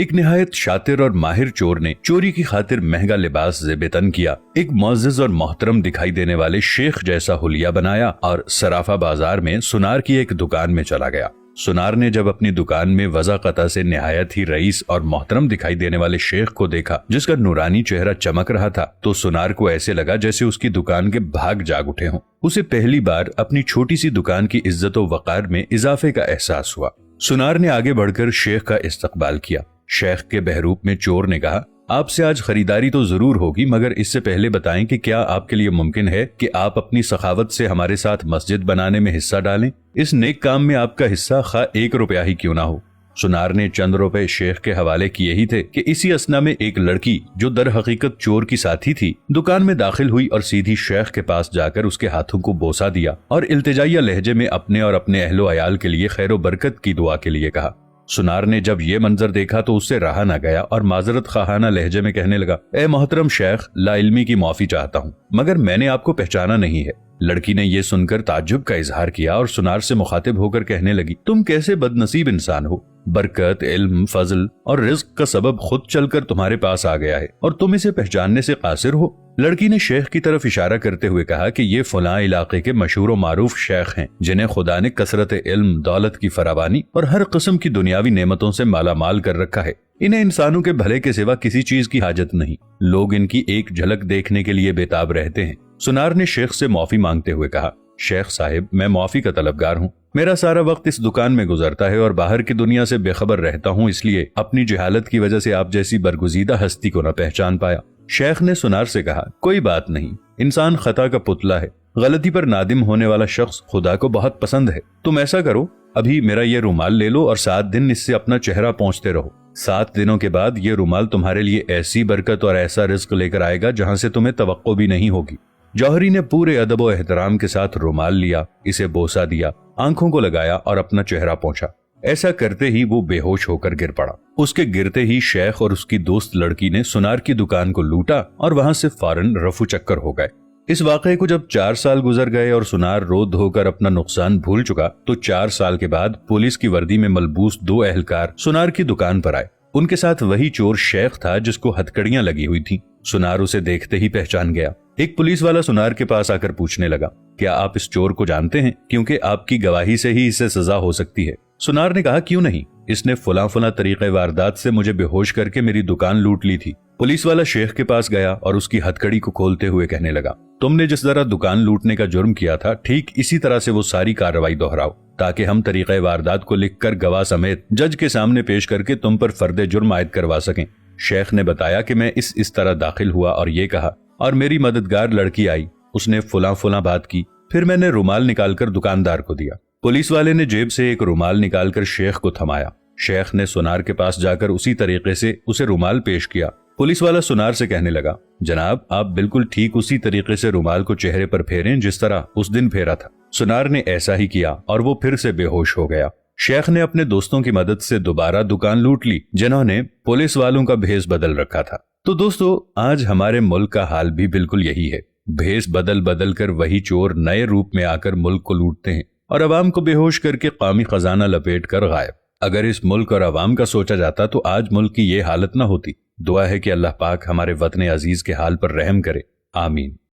ایک نہایت شاطر اور ماہر چور نے چوری کی خاطر مہنگا لباس زیب تن کیا، ایک معزز اور محترم دکھائی دینے والے شیخ جیسا حلیہ بنایا اور صرافہ بازار میں سنار کی ایک دکان میں چلا گیا۔ سنار نے جب اپنی دکان میں وضع قطع سے نہایت ہی رئیس اور محترم دکھائی دینے والے شیخ کو دیکھا جس کا نورانی چہرہ چمک رہا تھا، تو سنار کو ایسے لگا جیسے اس کی دکان کے بھاگ جاگ اٹھے ہوں۔ اسے پہلی بار اپنی چھوٹی سی دکان کی عزت و وقار میں اضافے کا احساس ہوا۔ سنار نے آگے بڑھ کر شیخ کا استقبال کیا۔ شیخ کے بہروپ میں چور نے کہا، آپ سے آج خریداری تو ضرور ہوگی، مگر اس سے پہلے بتائیں کہ کیا آپ کے لیے ممکن ہے کہ آپ اپنی سخاوت سے ہمارے ساتھ مسجد بنانے میں حصہ ڈالیں؟ اس نیک کام میں آپ کا حصہ خواہ 1 روپیہ ہی کیوں نہ ہو۔ سنار نے چند روپے شیخ کے حوالے کیے ہی تھے کہ اسی اثنا میں ایک لڑکی جو در حقیقت چور کی ساتھی تھی دکان میں داخل ہوئی اور سیدھی شیخ کے پاس جا کر اس کے ہاتھوں کو بوسہ دیا اور التجائیہ لہجے میں اپنے اور اپنے اہل و عیال کے لیے خیر و برکت کی دعا کے لیے کہا۔ سنار نے جب یہ منظر دیکھا تو اس سے رہا نہ گیا اور معذرت خواہانہ لہجے میں کہنے لگا، اے محترم شیخ، لا علمی کی معافی چاہتا ہوں، مگر میں نے آپ کو پہچانا نہیں ہے۔ لڑکی نے یہ سن کر تعجب کا اظہار کیا اور سنار سے مخاطب ہو کر کہنے لگی، تم کیسے بد نصیب انسان ہو، برکت، علم، فضل اور رزق کا سبب خود چل کر تمہارے پاس آ گیا ہے اور تم اسے پہچاننے سے قاصر ہو۔ لڑکی نے شیخ کی طرف اشارہ کرتے ہوئے کہا کہ یہ فلاں علاقے کے مشہور و معروف شیخ ہیں جنہیں خدا نے کثرت علم، دولت کی فراوانی اور ہر قسم کی دنیاوی نعمتوں سے مالا مال کر رکھا ہے۔ انہیں انسانوں کے بھلے کے سوا کسی چیز کی حاجت نہیں، لوگ ان کی ایک جھلک دیکھنے کے لیے بےتاب رہتے ہیں۔ سنار نے شیخ سے معافی مانگتے ہوئے کہا، شیخ صاحب، میں معافی کا طلبگار ہوں، میرا سارا وقت اس دکان میں گزرتا ہے اور باہر کی دنیا سے بے خبر رہتا ہوں، اس لیے اپنی جہالت کی وجہ سے آپ جیسی برگزیدہ ہستی کو نہ پہچان پایا۔ شیخ نے سنار سے کہا، کوئی بات نہیں، انسان خطا کا پتلا ہے، غلطی پر نادم ہونے والا شخص خدا کو بہت پسند ہے۔ تم ایسا کرو، ابھی میرا یہ رومال لے لو اور 7 دن اس سے اپنا چہرہ پونچھتے رہو۔ 7 دنوں کے بعد یہ رومال تمہارے لیے ایسی برکت اور ایسا رزق لے کر آئے گا جہاں سے تمہیں توقع بھی نہیں ہوگی۔ جوہری نے پورے ادب و احترام کے ساتھ رومال لیا، اسے بوسہ دیا، آنکھوں کو لگایا اور اپنا چہرہ پونچھا۔ ایسا کرتے ہی وہ بے ہوش ہو کر گر پڑا۔ اس کے گرتے ہی شیخ اور اس کی دوست لڑکی نے سنار کی دکان کو لوٹا اور وہاں سے فوراً رفو چکر ہو گئے۔ اس واقعے کو جب 4 سال گزر گئے اور سنار رو دھو کر اپنا نقصان بھول چکا تو 4 سال کے بعد پولیس کی وردی میں ملبوس 2 اہلکار سنار کی دکان پر آئے۔ ان کے ساتھ وہی چور شیخ تھا جس کو ہتکڑیاں لگی ہوئی تھیں۔ سنار اسے دیکھتے ہی پہچان گیا۔ ایک پولیس والا سنار کے پاس آ کر پوچھنے لگا، کیا آپ اس چور کو جانتے ہیں؟ کیونکہ آپ کی گواہی سے ہی اسے سزا ہو سکتی ہے۔ سنار نے کہا، کیوں نہیں، اس نے فلاں فلاں طریقے واردات سے مجھے بے ہوش کر کے میری دکان لوٹ لی تھی۔ پولیس والا شیخ کے پاس گیا اور اس کی ہتکڑی کو کھولتے ہوئے کہنے لگا، تم نے جس طرح دکان لوٹنے کا جرم کیا تھا ٹھیک اسی طرح سے وہ ساری کارروائی دہراؤ تاکہ ہم طریقے واردات کو لکھ کر گواہ سمیت جج کے سامنے پیش کر کے تم پر فرد جرم عائد کروا سکیں۔ شیخ نے بتایا کہ میں اس طرح داخل ہوا اور یہ کہا، اور میری مددگار لڑکی آئی، اس نے فلاں فلاں بات کی، پھر میں نے رومال نکال کر دکاندار کو دیا۔ پولیس والے نے جیب سے ایک رومال نکال کر شیخ کو تھمایا۔ شیخ نے سنار کے پاس جا کر اسی طریقے سے اسے رومال پیش کیا۔ پولیس والا سنار سے کہنے لگا، جناب آپ بالکل ٹھیک اسی طریقے سے رومال کو چہرے پر پھیریں جس طرح اس دن پھیرا تھا۔ سنار نے ایسا ہی کیا اور وہ پھر سے بے ہوش ہو گیا۔ شیخ نے اپنے دوستوں کی مدد سے دوبارہ دکان لوٹ لی جنہوں نے پولیس والوں کا بھیس بدل رکھا تھا۔ تو دوستو، آج ہمارے ملک کا حال بھی بالکل یہی ہے، بھیس بدل بدل کر وہی چور نئے روپ میں آ کر ملک کو لوٹتے ہیں اور عوام کو بے ہوش کر کے قومی خزانہ لپیٹ کر غائب۔ اگر اس ملک اور عوام کا سوچا جاتا تو آج ملک کی یہ حالت نہ ہوتی۔ دعا ہے کہ اللہ پاک ہمارے وطن عزیز کے حال پر رحم کرے، آمین۔